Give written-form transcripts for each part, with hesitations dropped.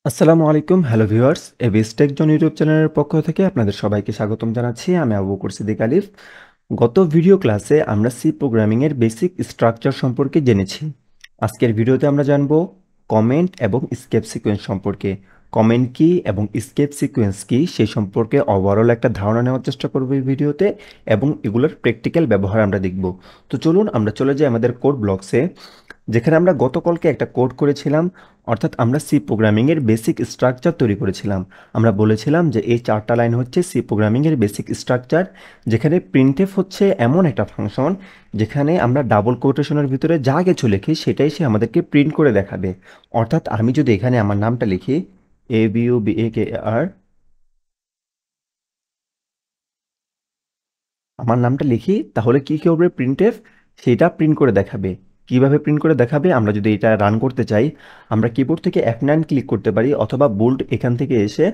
আসসালামু আলাইকুম hello viewers ABS take জন YouTube চ্যানেলের পক্ষ থেকে আপনাদের সবাইকে স্বাগতম জানাচ্ছি। আমি আবু বকর সিদ্দিক আলিফ। গত ভিডিও ক্লাসে আমরা সি প্রোগ্রামিং এর বেসিক স্ট্রাকচার সম্পর্কে জেনেছি। আজকের ভিডিওতে আমরা জানব কমেন্ট এবং স্কেপ সিকোয়েন্স সম্পর্কে। কমেন্ট কি এবং স্কেপ সিকোয়েন্স কি সেই সম্পর্কে ওভারঅল একটা ধারণা নেওয়ার চেষ্টা করব এই ভিডিওতে, এবং এগুলোর প্র্যাকটিক্যাল ব্যবহার আমরা দেখব। তো চলুন আমরা চলে যাই আমাদের কোড ব্লকসে, যেখানে আমরা গতকালকে একটা কোড করেছিলাম। অর্থাৎ আমরা সি প্রোগ্রামিংয়ের বেসিক স্ট্রাকচার তৈরি করেছিলাম। আমরা বলেছিলাম যে এই 4টা লাইন হচ্ছে সি প্রোগ্রামিংয়ের বেসিক স্ট্রাকচার, যেখানে প্রিন্টএফ হচ্ছে এমন একটা ফাংশন যেখানে আমরা ডাবল কোটেশনের ভিতরে যা কিছু লিখি সেটাই সে আমাদেরকে প্রিন্ট করে দেখাবে। অর্থাৎ আমি যদি এখানে আমার নামটা লিখি ABUBAKR, আমার নামটা লিখি, তাহলে কি করবে প্রিন্টএফ? সেটা প্রিন্ট করে দেখাবে। কিভাবে প্রিন্ট করে দেখাবে? আমরা যদি এটা রান করতে চাই, আমরা কিবোর্ড থেকে F9 ক্লিক করতে পারি, অথবা বোল্ড এখান থেকে এসে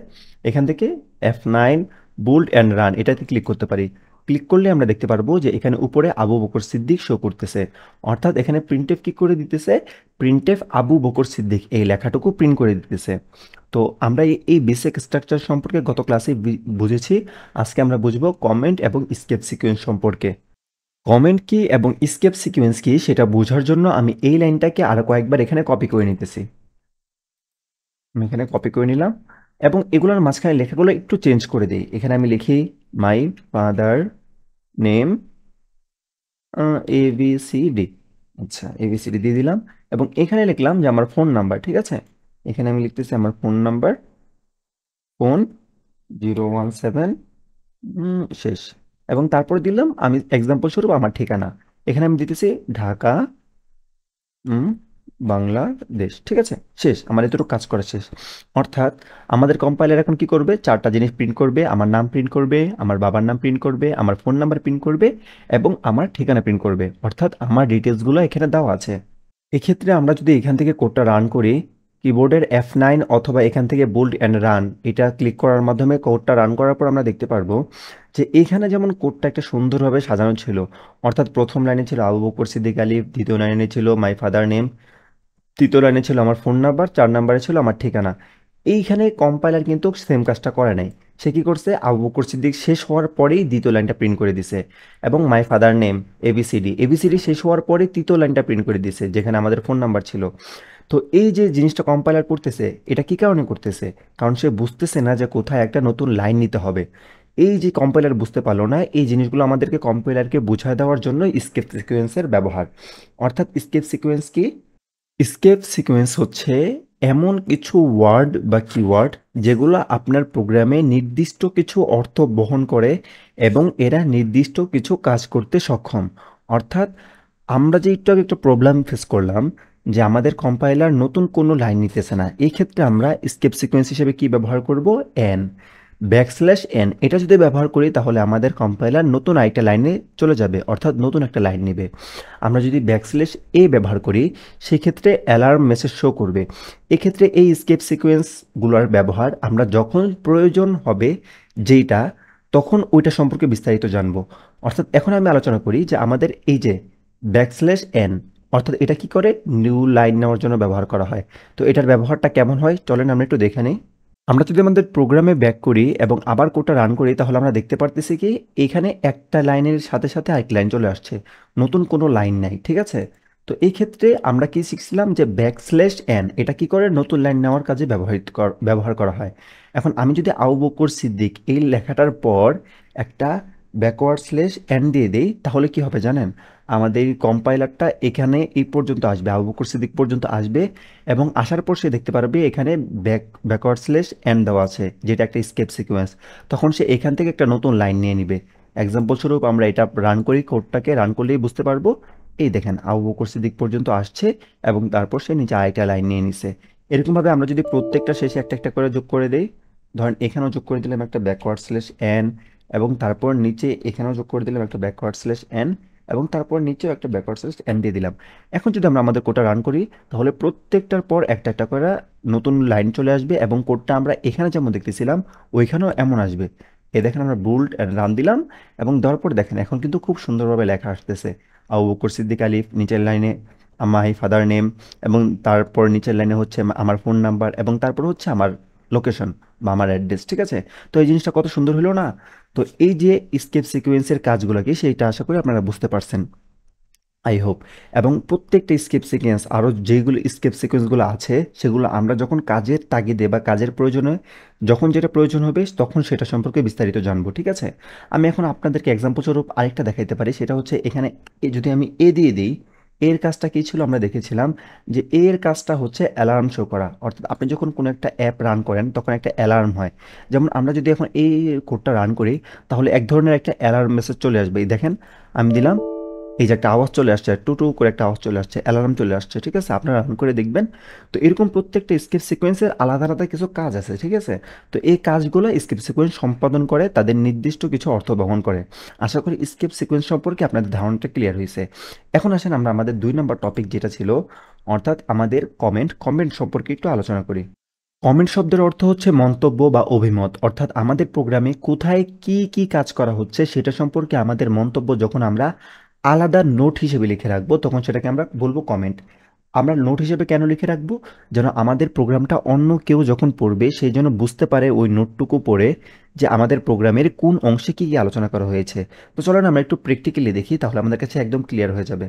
এখান থেকে F9 বোল্ড অ্যান্ড রান এটাতে ক্লিক করতে পারি। ক্লিক করলে আমরা দেখতে পারবো যে এখানে উপরে আবু বকর সিদ্দিক শো করতেছে। অর্থাৎ এখানে প্রিন্টএফ কি করে দিতেছে? প্রিন্টএফ আবু বকর সিদ্দিক এই লেখাটুকু প্রিন্ট করে দিতেছে। তো আমরা এই বেসিক স্ট্রাকচার সম্পর্কে গত ক্লাসে বুঝেছি। আজকে আমরা বুঝবো কমেন্ট এবং স্কেপ সিকোয়েন্স সম্পর্কে। কমেন্ট কি এবং স্কেপ সিকোয়েন্স কি সেটা বোঝার জন্য আমি এই লাইনটাকে আরো কয়েকবার এখানে কপি করে নিতেছি। আমি এখানে কপি করে নিলাম, এবং এগুলোর মাঝখানে লেখাগুলো একটু চেঞ্জ করে দিই। এখানে আমি লিখি মাই ফাদার নেম ABCD। আচ্ছা, ABCD দিয়ে দিলাম, এবং এখানে লিখলাম যে আমার ফোন নাম্বার। ঠিক আছে, এখানে আমি লিখতেছি আমার ফোন নাম্বার, ফোন 017 শেষ। এবং তারপর দিলাম আমি এক্সাম্পল স্বরূপ আমার ঠিকানা। এখানে আমি দিতেছি ঢাকা, উম, বাংলাদেশ। ঠিক আছে, শেষ। আমার এতটুকু কাজ করা শেষ। অর্থাৎ আমাদের কম্পাইলার এখন কি করবে? 4টা জিনিস প্রিন্ট করবে। আমার নাম প্রিন্ট করবে, আমার বাবার নাম প্রিন্ট করবে, আমার ফোন নাম্বার প্রিন্ট করবে, এবং আমার ঠিকানা প্রিন্ট করবে। অর্থাৎ আমার ডিটেলসগুলো এখানে দেওয়া আছে। এক্ষেত্রে আমরা যদি এখান থেকে কোডটা রান করি, কিবোর্ডের F9 অথবা এখান থেকে বোল্ড অ্যান্ড রান এটা ক্লিক করার মাধ্যমে কোডটা রান করার পর আমরা দেখতে পারবো যে এইখানে যেমন কোডটা একটা সুন্দরভাবে সাজানো ছিল। অর্থাৎ প্রথম লাইনে ছিল আবু বকর সিদ্দিক আলিফ, দ্বিতীয় লাইনে ছিল মাই ফাদার নেম, তৃতীয় লাইনে ছিল আমার ফোন নাম্বার, 4 নাম্বারে ছিল আমার ঠিকানা। এইখানে কম্পাইলার কিন্তু সেম কাজটা করে নাই। সে কি করছে? আবু বকর সিদ্দিক শেষ হওয়ার পরেই দ্বিতীয় লাইনটা প্রিন্ট করে দিছে, এবং মাই ফাদার নেম এবিসিডি শেষ হওয়ার পরে তৃতীয় লাইনটা প্রিন্ট করে দিছে যেখানে আমাদের ফোন নাম্বার ছিল। তো এই যে জিনিসটা কম্পাইলার করতেছে, এটা কি কারণে করতেছে? কারণ সে বুঝতেছে না যে কোথায় একটা নতুন লাইন নিতে হবে। এই যে কম্পাইলার বুঝতে পারলো না, এই জিনিসগুলো আমাদেরকে কম্পাইলারকে বুঝায় দেওয়ার জন্য স্কেপ সিকোয়েন্সের ব্যবহার। অর্থাৎ স্কেপ সিকোয়েন্স কি? স্কেপ সিকোয়েন্স হচ্ছে এমন কিছু ওয়ার্ড বা কিওয়ার্ড যেগুলো আপনার প্রোগ্রামে নির্দিষ্ট কিছু অর্থ বহন করে, এবং এরা নির্দিষ্ট কিছু কাজ করতে সক্ষম। অর্থাৎ আমরা যে একটু আগে একটা প্রবলেম ফেস করলাম যে আমাদের কম্পাইলার নতুন কোনো লাইন নিতেছে না, এই ক্ষেত্রে আমরা স্কেপ সিকোয়েন্স হিসেবে কি ব্যবহার করব? N, backslash N. এটা যদি ব্যবহার করি তাহলে আমাদের কম্পাইলার নতুন আরেকটা লাইনে চলে যাবে, অর্থাৎ নতুন একটা লাইন নেবে। আমরা যদি ব্যাকস্ল্যাশ ব্যবহার করি, সেক্ষেত্রে অ্যালার্ম মেসেজ শো করবে। এক্ষেত্রে এই স্কেপ সিকোয়েন্সগুলোর ব্যবহার আমরা যখন প্রয়োজন হবে যেইটা, তখন ওইটা সম্পর্কে বিস্তারিত জানবো। অর্থাৎ এখন আমি আলোচনা করি যে আমাদের এই যে ব্যাকস্ল্যাশ এন, অর্থাৎ এটা কি করে? নিউ লাইন নেওয়ার জন্য ব্যবহার করা হয়। তো এটার ব্যবহারটা কেমন হয় চলেন আমরা একটু দেখে নিই। আমরা যদি আমাদের প্রোগ্রামে ব্যাক করি এবং আবার কোডটা রান করি, তাহলে আমরা দেখতে পারতেছি কি এখানে একটা লাইনের সাথে সাথে আরেক লাইন চলে আসছে, নতুন কোনো লাইন নাই। ঠিক আছে, তো এই ক্ষেত্রে আমরা কি শিখছিলাম যে ব্যাকস্ল্যাশ এন এটা কি করে? নতুন লাইন নেওয়ার কাজে ব্যবহার করা হয়। এখন আমি যদি আবু বকর সিদ্দিক এই লেখাটার পর একটা ব্যাকওয়ার্ড স্ল্যাশ এন দিয়ে দিই, তাহলে কি হবে জানেন? আমাদের এই কম্পাইলারটা এখানে এই পর্যন্ত আসবে, আবু বকর সিদ্দিক পর্যন্ত আসবে, এবং আসার পর সে দেখতে পারবে এখানে ব্যাকওয়ার্ড স্ল্যাশ এন দেওয়া আছে, যেটা একটা স্কেপ সিকোয়েন্স। তখন সে এখান থেকে একটা নতুন লাইন নিয়ে নিবে। এক্সাম্পল স্বরূপ আমরা এটা রান করি, কোডটাকে রান করলেই বুঝতে পারবো। এই দেখেন আবু বকর সিদ্দিক পর্যন্ত আসছে, এবং তারপর সে নিচে আরেকটা লাইন নিয়ে নিছে। এরকমভাবে আমরা যদি প্রত্যেকটা শেষে একটা একটা করে যোগ করে দেই, ধরেন এখানেও যোগ করে দিলাম একটা ব্যাকওয়ার্ড স্ল্যাশ এন, এবং তারপর নিচে এখানেও যোগ করে দিলাম একটা ব্যাকওয়ার্ড স্ল্যাশ এন, এবং তারপর নিচেও একটা ব্যাকওয়ার্ড স্ল্যাশ এন দিয়ে দিলাম। এখন যদি আমরা আমাদের কোডটা রান করি, তাহলে প্রত্যেকটার পর একটা একটা করে নতুন লাইন চলে আসবে, এবং কোডটা আমরা এখানে যেমন দেখতেছিলাম ওইখানেও এমন আসবে। এ দেখেন আমরা বোল্ড রান দিলাম, এবং দেওয়ার পর দেখেন এখন কিন্তু খুব সুন্দরভাবে লেখা আসতেছে আবু বকর সিদ্দিক আলিফ, নিচের লাইনে মাই ফাদার নেম, এবং তারপর নিচের লাইনে হচ্ছে আমার ফোন নাম্বার, এবং তারপর হচ্ছে আমার লোকেশন বা আমার অ্যাড্রেস, ঠিক আছে? তো এই জিনিসটা কত সুন্দর হলো না? তো এই যে স্কেপ সিকোয়েন্সের কাজগুলো কি, সেইটা আশা করি আপনারা বুঝতে পারছেন, আই হোপ। এবং প্রত্যেকটা স্কেপ সিকোয়েন্স, আরও যেগুলো স্কেপ সিকোয়েন্সগুলো আছে, সেগুলো আমরা যখন কাজের তাগিদে বা কাজের প্রয়োজনে, যখন যেটা প্রয়োজন হবে তখন সেটা সম্পর্কে বিস্তারিত জানবো, ঠিক আছে? আমি এখন আপনাদেরকে এক্সাম্পল স্বরূপ আরেকটা দেখাইতে পারি, সেটা হচ্ছে এখানে যদি আমি এ দিয়ে দিই, এর কাজটা কী ছিল আমরা দেখেছিলাম, যে এর কাজটা হচ্ছে অ্যালার্ম শো করা। অর্থাৎ আপনি যখন কোনো একটা অ্যাপ রান করেন তখন একটা অ্যালার্ম হয়। যেমন আমরা যদি এখন এই কোডটা রান করি, তাহলে এক ধরনের একটা অ্যালার্ম মেসেজ চলে আসবে। এই দেখেন, আমি দিলাম, এই যে একটা আওয়াজ চলে আসছে, টু টু করে একটা আওয়াজ চলে আসছে, অ্যালার্ম চলে আসছে, ঠিক আছে? আপনারা রান করে দেখবেন। তো এরকম প্রত্যেকটা স্কিপ সিকোয়েন্সের আলাদা আলাদা কিছু কাজ আছে, ঠিক আছে? তো এই কাজগুলো স্কিপ সিকোয়েন্স সম্পাদন করে, তাদের নির্দিষ্ট কিছু অর্থ বহন করে। আশা করি স্কিপ সিকোয়েন্স সম্পর্কে আপনাদের ধারণাটা ক্লিয়ার হয়েছে। এখন আসেন আমরা আমাদের 2 নম্বর টপিক যেটা ছিল, অর্থাৎ আমাদের কমেন্ট সম্পর্কে একটু আলোচনা করি। কমেন্ট শব্দের অর্থ হচ্ছে মন্তব্য বা অভিমত, অর্থাৎ আমাদের প্রোগ্রামে কোথায় কি কি কাজ করা হচ্ছে সেটা সম্পর্কে আমাদের মন্তব্য যখন আমরা আলাদা নোট হিসেবে লিখে রাখবো, তখন সেটাকে আমরা বলবো কমেন্ট। আমরা নোট হিসেবে কেন লিখে রাখবো? যেন আমাদের প্রোগ্রামটা অন্য কেউ যখন পড়বে সেই জন্য বুঝতে পারে ওই নোটটুকু পড়ে যে আমাদের প্রোগ্রামের কোন অংশে কী কী আলোচনা করা হয়েছে। তো চলো না আমরা একটু প্র্যাকটিক্যালি দেখি, তাহলে আমাদের কাছে একদম ক্লিয়ার হয়ে যাবে।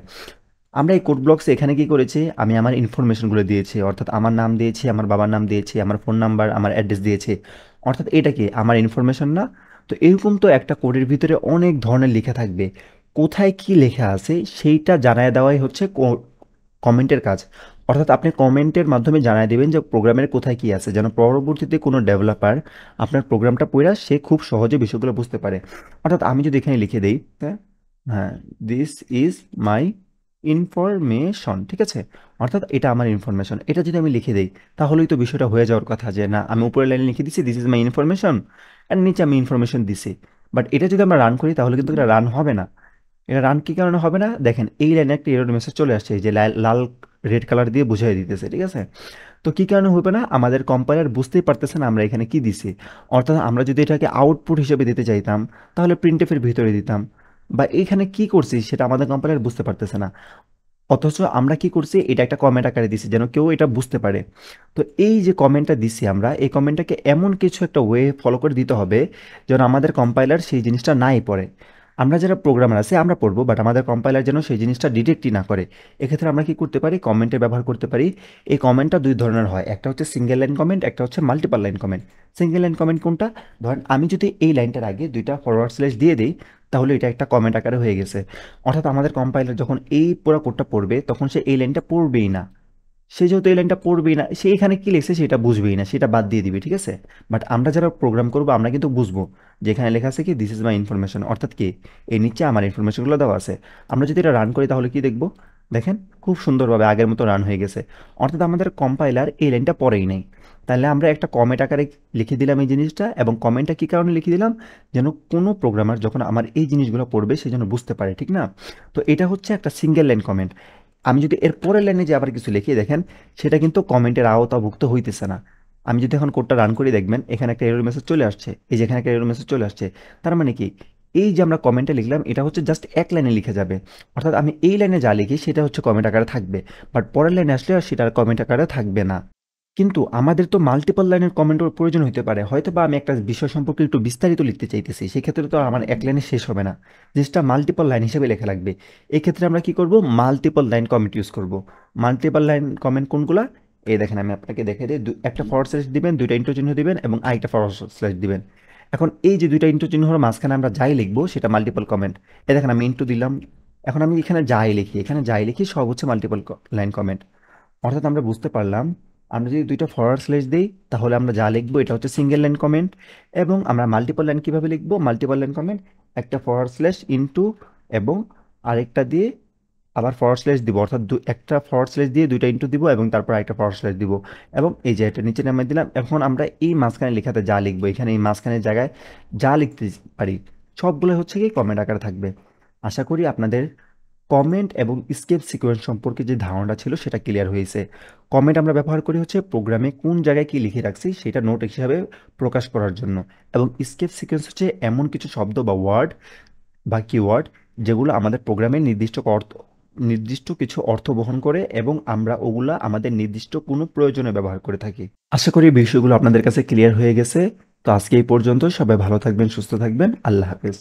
আমরা এই কোড ব্লকসে এখানে কি করেছি, আমি আমার ইনফরমেশনগুলো দিয়েছি, অর্থাৎ আমার নাম দিয়েছি, আমার বাবার নাম দিয়েছি, আমার ফোন নাম্বার, আমার অ্যাড্রেস দিয়েছি। অর্থাৎ এটা কি আমার ইনফরমেশন না? তো এরকম তো একটা কোডের ভিতরে অনেক ধরনের লেখা থাকবে, কোথায় কি লেখা আছে সেইটা জানায় দেওয়াই হচ্ছে কমেন্টের কাজ। অর্থাৎ আপনি কমেন্টের মাধ্যমে জানায় দেবেন যে প্রোগ্রামের কোথায় কি আছে, যেন পরবর্তীতে কোনো ডেভেলপার আপনার প্রোগ্রামটা পড়া সে খুব সহজে বিষয়গুলো বুঝতে পারে। অর্থাৎ আমি যদি এখানে লিখে দেই, হ্যাঁ, হ্যাঁ, দিস ইজ মাই ইনফরমেশন, ঠিক আছে? অর্থাৎ এটা আমার ইনফরমেশন, এটা যদি আমি লিখে দেই, তাহলেই তো বিষয়টা হয়ে যাওয়ার কথা, যে না আমি উপরের লাইনে লিখে দিছি দিস ইজ মাই ইনফরমেশন, আর নিচে আমি ইনফরমেশন দিছি। বাট এটা যদি আমরা রান করি তাহলে কিন্তু এটা রান হবে না। এটা রান কী কারণে হবে না? দেখেন এই লাইনে একটা এরর মেসেজ চলে আসছে, এই যে লাল রেড কালার দিয়ে বুঝিয়ে দিতেছে, ঠিক আছে? তো কী কারণে হবে না? আমাদের কম্পাইলার বুঝতেই পারতেছে না আমরা এখানে কি দিছি। অর্থাৎ আমরা যদি এটাকে আউটপুট হিসেবে দিতে চাইতাম, তাহলে প্রিন্টএফের ভিতরে দিতাম, বা এইখানে কি করছি সেটা আমাদের কম্পাইলার বুঝতে পারতেছে না। অথচ আমরা কি করছি, এটা একটা কমেন্ট আকারে দিছি যেন কেউ এটা বুঝতে পারে। তো এই যে কমেন্টটা দিছি আমরা, এই কমেন্টটাকে এমন কিছু একটা ওয়ে ফলো করে দিতে হবে যেন আমাদের কম্পাইলার সেই জিনিসটা নাই পড়ে। আমরা যারা প্রোগ্রামার আছে আমরা পড়বো, বাট আমাদের কম্পাইলার যেন সেই জিনিসটা ডিটেক্টই না করে। এক্ষেত্রে আমরা কি করতে পারি, কমেন্টের ব্যবহার করতে পারি। এই কমেন্টটা 2 ধরনের হয়, একটা হচ্ছে সিঙ্গেল লাইন কমেন্ট, একটা হচ্ছে multiple line comment. Single line comment কোনটা? ধরেন আমি যদি এই লাইনটার আগে 2টা ফরওয়ার্ড স্ল্যাশ দিয়ে দিই, তাহলে এটা একটা কমেন্ট আকারে হয়ে গেছে। অর্থাৎ আমাদের কম্পাইলার যখন এই পুরো কোডটা পড়বে তখন সে এই লাইনটা পড়বেই না। সে যেহেতু এই লাইনটা পড়বেই না, সে এখানে কি লিখছে সেটা বুঝবেই না, সেটা বাদ দিয়ে দিবে, ঠিক আছে? বাট আমরা যারা প্রোগ্রাম করবো আমরা কিন্তু বুঝবো যে এখানে লেখা আছে কি দিস ইজ মাই ইনফরমেশন, অর্থাৎ কি এই নিচে আমার ইনফরমেশনগুলো দেওয়া আছে। আমরা যদি এটা রান করি তাহলে কি দেখবো, দেখেন খুব সুন্দরভাবে আগের মতো রান হয়ে গেছে। অর্থাৎ আমাদের কম্পাইলার এই লাইনটা পড়েই নাই। তাহলে আমরা একটা কমেন্ট আকারে লিখে দিলাম এই জিনিসটা, এবং কমেন্টটা কী কারণে লিখে দিলাম, যেন কোনো প্রোগ্রামার যখন আমার এই জিনিসগুলো পড়বে সে যেন বুঝতে পারে, ঠিক না? তো এটা হচ্ছে একটা সিঙ্গেল লাইন কমেন্ট। আমি যদি এর পরের লাইনে যে আবার কিছু লিখি, দেখেন সেটা কিন্তু কমেন্টের আওতাভুক্ত হইতেছে না। আমি যদি এখন কোডটা রান করি, দেখবেন এখানে একটা এরর মেসেজ চলে আসছে, এই যে এখানে একটা এরর মেসেজ চলে আসছে। তার মানে কি, এই যে আমরা কমেন্টে লিখলাম এটা হচ্ছে জাস্ট এক লাইনে লিখে যাবে। অর্থাৎ আমি এই লাইনে যা লিখি সেটা হচ্ছে কমেন্ট আকারে থাকবে, বাট পরের লাইনে আসলে আর সেটা কমেন্ট আকারে থাকবে না। কিন্তু আমাদের তো মাল্টিপল লাইনের কমেন্টের প্রয়োজন হতে পারে, হয়তো বা আমি একটা বিষয় সম্পর্কে একটু বিস্তারিত লিখতে চাইতেছি, সেক্ষেত্রে তো আমার এক লাইনে শেষ হবে না, জিনিসটা মাল্টিপল লাইন হিসেবে লেখা লাগবে। এক্ষেত্রে আমরা কি করব, মাল্টিপল লাইন কমেন্ট ইউজ করব। মাল্টিপল লাইন কমেন্ট কোনগুলা? এই দেখেন আমি আপনাকে দেখে দিই, একটা ফরওয়ার্ড স্ল্যাশ দিবেন, 2টা ইন্টু চিহ্ন দিবেন, এবং আরেকটা ফরওয়ার্ড স্ল্যাশ দিবেন। এখন এই যে 2টা ইন্টু চিহ্ন মাঝখানে আমরা যাই লিখবো সেটা মাল্টিপল কমেন্ট। এই দেখেন আমি ইন্টু দিলাম, এখন আমি এখানে যাই লিখি, এখানে যাই লিখি সব হচ্ছে মাল্টিপল লাইন কমেন্ট। অর্থাৎ আমরা বুঝতে পারলাম, আমরা যদি 2টা ফরওয়ার্ড স্ল্যাশ দিই তাহলে আমরা যা লিখবো এটা হচ্ছে সিঙ্গেল লাইন কমেন্ট। এবং আমরা মাল্টিপল লাইন কীভাবে লিখবো, মাল্টিপল লাইন কমেন্ট একটা ফরওয়ার্ড স্ল্যাশ ইনটু, এবং আরেকটা দিয়ে আবার ফরওয়ার্ড স্ল্যাশ দিব, অর্থাৎ একটা ফরওয়ার্ড স্ল্যাশ দিয়ে 2টা ইনটু দিব, এবং তারপর একটা ফরওয়ার্ড স্ল্যাশ দিব, এবং এই যে এটা নিচে নামিয়ে দিলাম। এখন আমরা এই মাঝখানে লেখাতে যা লিখবো, এখানে এই মাঝখানের জায়গায় যা লিখতে পারি সবগুলো হচ্ছে কি কমেন্ট আকারে থাকবে। আশা করি আপনাদের কমেন্ট এবং স্কেপ সিকোয়েন্স সম্পর্কে যে ধারণাটা ছিল সেটা ক্লিয়ার হয়েছে। কমেন্ট আমরা ব্যবহার করি হচ্ছে প্রোগ্রামে কোন জায়গায় কি লিখে রাখছি সেটা নোট হিসাবে প্রকাশ করার জন্য, এবং স্কেপ সিকোয়েন্স হচ্ছে এমন কিছু শব্দ বা ওয়ার্ড বা কিওয়ার্ড যেগুলো আমাদের প্রোগ্রামের নির্দিষ্ট অর্থ নির্দিষ্ট কিছু অর্থ বহন করে এবং আমরা ওগুলা আমাদের নির্দিষ্ট কোনো প্রয়োজনে ব্যবহার করে থাকি। আশা করি বিষয়গুলো আপনাদের কাছে ক্লিয়ার হয়ে গেছে। তো আজকে এই পর্যন্ত। সবাই ভালো থাকবেন, সুস্থ থাকবেন। আল্লাহ হাফেজ।